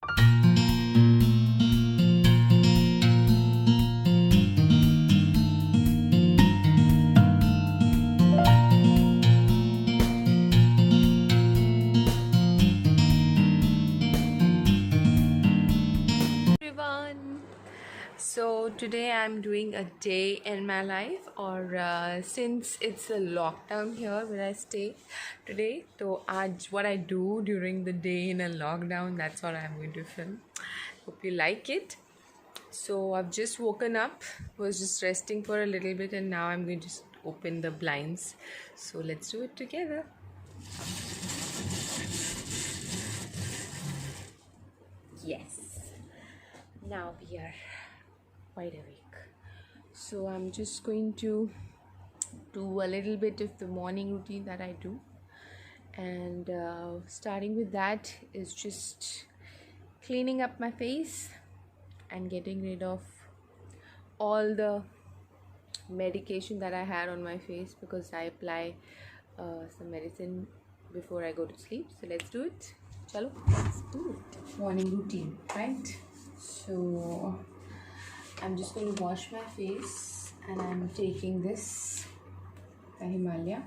Everyone, so today I'm doing a day in my life, or since it's a lockdown here where I stay today, so what I do during the day in a lockdown, that's what I'm going to film. Hope you like it. So I've just woken up, was just resting for a little bit, and now I'm going to open the blinds. So let's do it together. Yes, now we are wide awake. So I'm just going to do a little bit of the morning routine that I do, and starting with that is just cleaning up my face and getting rid of all the medication that I had on my face, because I apply some medicine before I go to sleep. So let's do it. Chalo, let's do it. Morning routine, right? So I'm just going to wash my face, and I'm taking this, the Himalaya.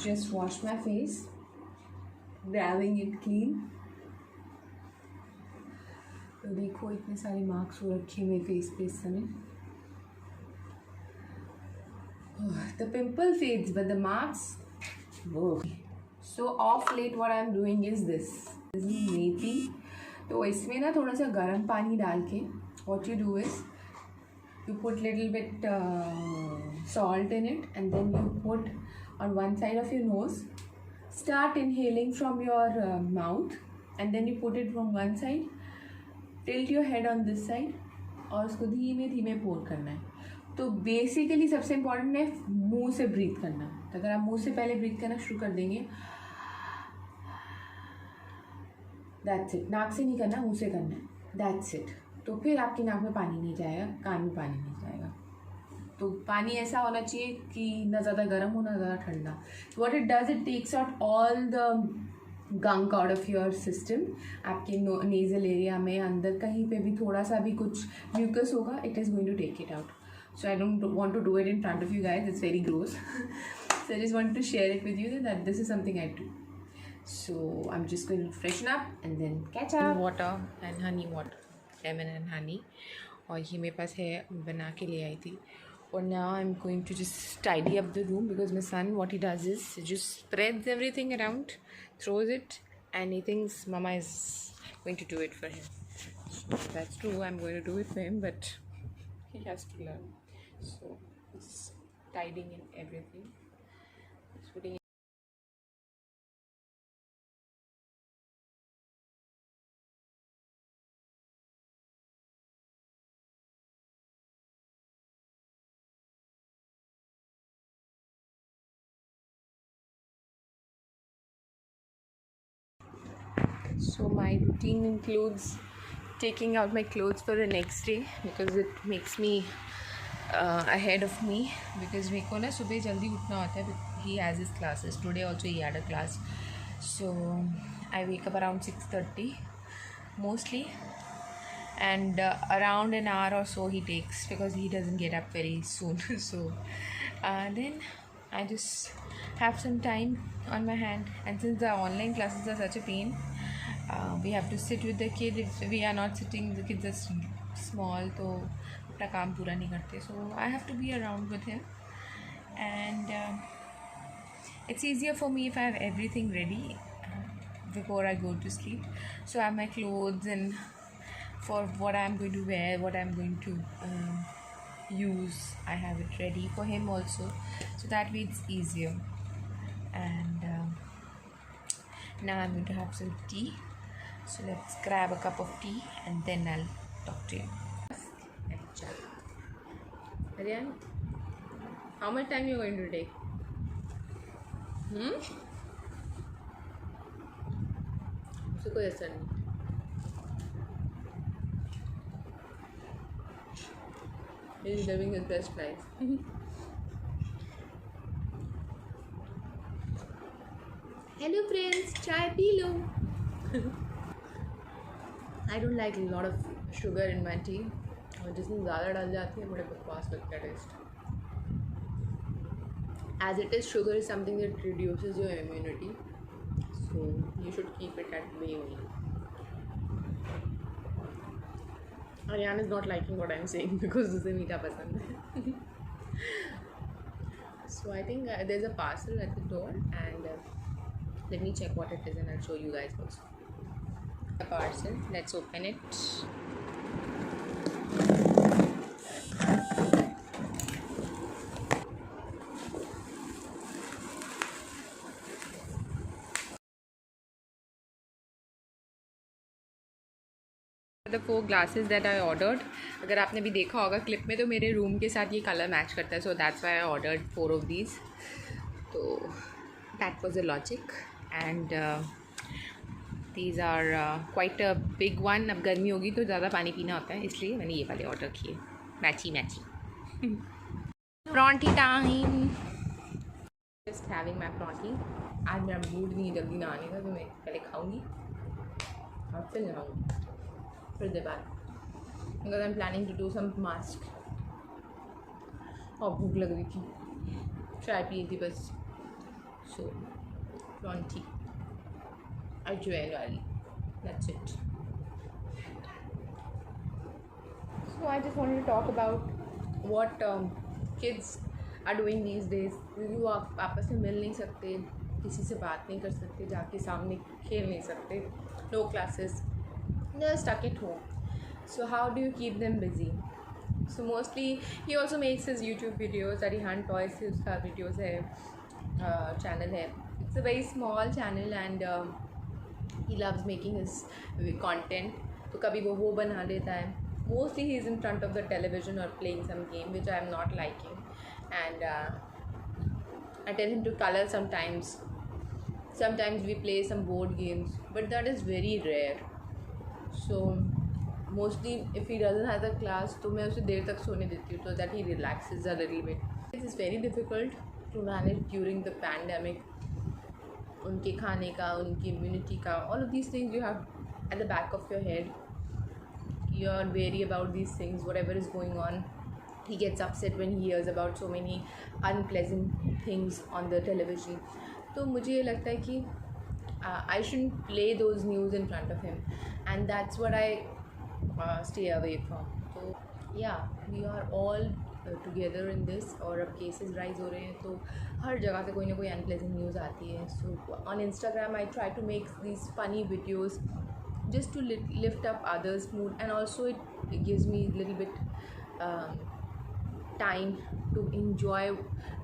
Just wash my face, grabbing it clean. तो देखो इतने सारे marks हो रखे मेरे face पे इस समय. The pimple fades, but the marks, whoa. So off late what I'm doing is this is मेथी. तो इसमें ना थोड़ा सा गर्म पानी डाल के what you do is you put little bit salt in it, and then you put on one side of your nose, start inhaling from your mouth, and then you put it from one side, tilt your head on this side, और उसको धीमे धीमे पोर करना है. तो basically सबसे important है मुंह से ब्रीथ करना. तो अगर आप मुंह से पहले ब्रीथ करना शुरू कर देंगे, दैट्स इट. नाक से नहीं करना, मुंह से करना है, दैट्स इट. तो फिर आपकी नाक में पानी नहीं जाएगा, कान में पानी नहीं जाएगा. तो पानी ऐसा होना चाहिए कि ना ज़्यादा गर्म हो ना ज़्यादा ठंडा. What it does, it takes out all the gunk out of your system. आपके नेजल एरिया में अंदर कहीं पे भी थोड़ा सा भी कुछ म्यूकस होगा, it is going to take it out. So I don't want to do it in front of you guys, it's very gross. So I just want to share it with you that this is something I do. So I'm just going to freshen up and then catch up. Water and honey water, lemon and honey. और ये मेरे पास है, बना के ले आई थी. और now I'm going to just tidy up the room, because my son, what he does is he just spreads everything around, throws it, and he thinks mama is going to do it for him. So that's true, I'm going to do it for him, but he has to learn. So it's tidying in everything. It's putting in. So my routine includes taking out my clothes for the next day, because it makes me ahead of me, because मेरे को ना सुबह जल्दी उठना होता है. He has his classes today also, he had a class, so I wake up around 6:30 mostly, and around an hour or so he takes, because he doesn't get up very soon. So then I just have some time on my hand, and since the online classes are such a pain, we have to sit with the kid. If we are not sitting, the kids are small, तो अपना काम पूरा नहीं करते. So I have to be around with him, and it's easier for me if I have everything ready before I go to sleep. So I have my clothes, and for what I'm going to wear, what I'm going to use, I have it ready for him also, so that way it's easier. And now I'm going to have some tea. So let's grab a cup of tea, and then I'll talk to you. Aryan, how much time you going to take? उससे कोई असर नहीं. He's living his best life. Hello friends, chai pee lo. I don't like a lot of sugar in my tea. और जिसमें ज़्यादा डाल जाती है बड़े बकवास लगता है test. As it is, sugar is something that reduces your immunity, so you should keep it at bay only. Aryan is not liking what I'm saying because उसे मीठा पसंद है. So I think there's a parcel at the door, and let me check what it is and I'll show you guys also. A parcel. Let's open it. The 4 glasses that I ordered. अगर आपने भी देखा होगा clip में तो मेरे room के साथ ये कलर मैच करता है, so that's why I ordered 4 of these. तो that was the logic, and these are quite a big one. अब गर्मी होगी तो ज़्यादा पानी पीना होता है, इसलिए मैंने ये वाले ऑर्डर किए. मैची प्रॉन्टी टाइम. जस्ट हैविंग माई प्रॉन्टी. आज मेरा मूड नहीं जल्दी ना आने का, तो मैं पहले खाऊंगी और फिर नहाऊंगी. फिर the back because I'm planning to do some mask. और भूख लग रही थी, चाय पी थी बस. So प्रॉन्टी अजवाइन वाली. That's it. So I just wanted to talk about what kids are doing these days. क्योंकि वो आपस में मिल नहीं सकते, किसी से बात नहीं कर सकते, जाके सामने खेल नहीं सकते. No classes. They're stuck at home. So how do you keep them busy? So mostly he also makes his YouTube videos. Arihan Toys से उसका videos है, channel है. It's a very small channel and he loves making his content. तो कभी वो बना लेता है. Mostly he is in front of the television or playing some game which I am not liking, and I tell him to color sometimes. Sometimes we play some board games, but that is very rare. So mostly if he doesn't have a class तो मैं उसे देर तक सोने देती हूँ, so that he relaxes a little bit. It is very difficult to manage during the pandemic. उनके खाने का, उनकी immunity का, all of these things you have at the back of your head. You are wary about these things, whatever is going on. He gets upset when he hears about so many unpleasant things on the television. तो मुझे ये लगता है कि I shouldn't play those news in front of him, and that's what I stay away from. So yeah, we are all together in this. और अब cases rise हो रहे हैं तो हर जगह से कोई ना कोई unpleasant news आती है. So on Instagram I try to make these funny videos just to lift up others' mood, and also it gives me a little bit time to enjoy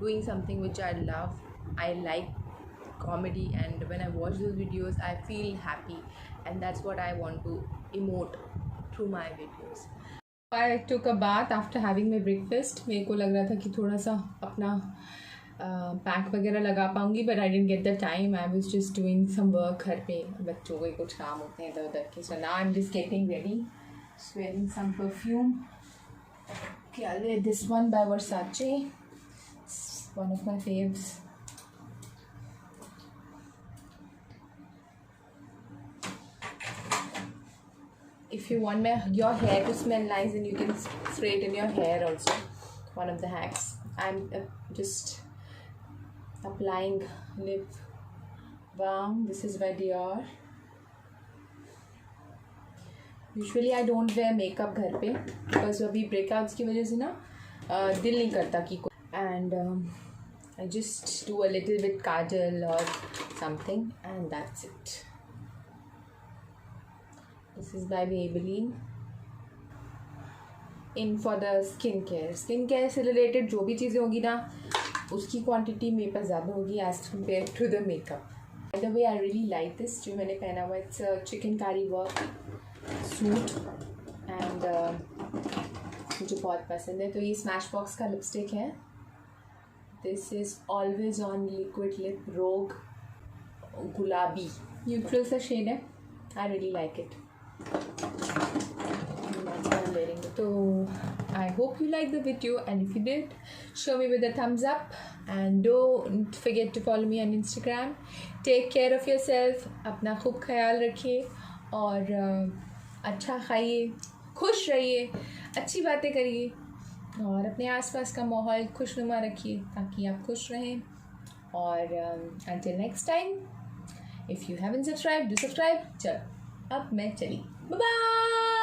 doing something which I love. I like comedy, and when I watch those videos I feel happy, and that's what I want to emote through my videos. I took a bath after having my breakfast. मेरे को लग रहा था कि थोड़ा सा अपना pack वगैरह लगा पाऊँगी, but I didn't get the time. I was just doing some work. घर पे बच्चों के कुछ काम होते हैं इधर उधर के. So now I'm just getting ready, sweating some perfume. Okay, I'll wear this one by Versace. It's one of my faves. If you want your hair to smell nice, then you can straighten your hair also. One of the hacks. I'm just applying lip balm. This is by Dior. Usually I don't wear makeup घर पे because अभी breakouts की वजह से ना दिल नहीं करता कि and I just do a little bit kajal or something, and that's it. This is by Maybelline. In for the skincare से related जो भी चीज़ें होगी ना उसकी quantity मेरे पास ज़्यादा होगी as compared to the makeup. By the way, I really like this जो मैंने पहना हुआ. It's a chicknकारी work suit and मुझे बहुत पसंद है. तो ये Smashbox का लिपस्टिक है. This is Always On Liquid Lip Rogue गुलाबी. Neutral सा shade है. I really like it. तो I hope you liked the video, and if you did, show me with a thumbs up, and don't forget to follow me on Instagram. Take care of yourself. अपना खूब ख्याल रखिए और अच्छा खाइए, खुश रहिए, अच्छी बातें करिए और अपने आसपास का माहौल खुशनुमा रखिए ताकि आप खुश रहें. और until next time, if you haven't subscribed, do subscribe. चलो अब मैं चली. Bye bye.